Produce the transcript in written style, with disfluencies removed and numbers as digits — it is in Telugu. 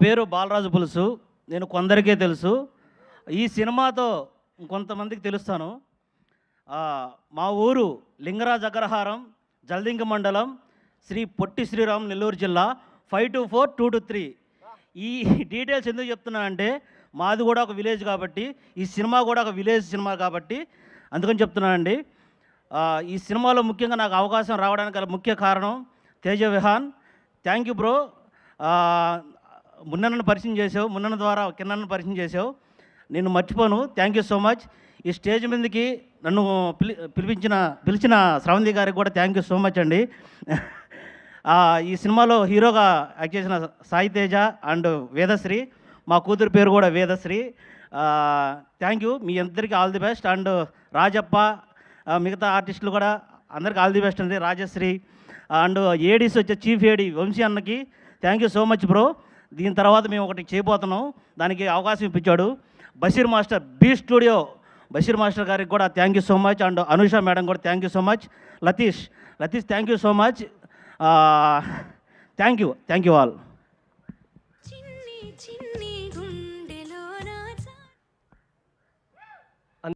పేరు బాలరాజు పులుసు. నేను కొందరికే తెలుసు. ఈ సినిమాతో కొంతమందికి తెలుస్తాను. మా ఊరు లింగరాజ్ అగ్రహారం, జల్దింగ మండలం, శ్రీ పొట్టి శ్రీరామ్, నెల్లూరు జిల్లా 524223. ఈ డీటెయిల్స్ ఎందుకు చెప్తున్నానంటే మాది కూడా ఒక విలేజ్ కాబట్టి, ఈ సినిమా కూడా ఒక విలేజ్ సినిమా కాబట్టి అందుకని చెప్తున్నానండి. ఈ సినిమాలో ముఖ్యంగా నాకు అవకాశం రావడానికి గల ముఖ్య కారణం Teja Vihan. Thank you bro. మున్నన్నను పరిచయం చేసావు, మున్నన్న ద్వారా కిన్నన్నను పరిచయం చేసావు, నేను మర్చిపోను. Thank you so much. ఈ స్టేజ్ మీదకి నన్ను పిలిచిన శ్రవంతి గారికి కూడా థ్యాంక్ యూ సో మచ్ అండి. ఈ సినిమాలో హీరోగా యాక్ట్ చేసిన సాయి తేజ అండ్ వేదశ్రీ, మా కూతురు పేరు కూడా వేదశ్రీ. థ్యాంక్ యూ, మీ అందరికీ all the best. And Rajappa, మిగతా ఆర్టిస్టులు కూడా అందరికీ ఆల్ ది బెస్ట్ అండి. రాజశ్రీ అండ్ ఏడీస్ వచ్చే చీఫ్ ఏడీ వంశీ అన్నకి thank you so much bro. దీని తర్వాత మేము ఒకటి చేయబోతున్నాం, దానికి అవకాశం ఇప్పించాడు Basheer master, B studio Basheer master గారికి కూడా thank you so much. And Anusha madam కూడా thank you so much. Latish thank you so much. Thank you all.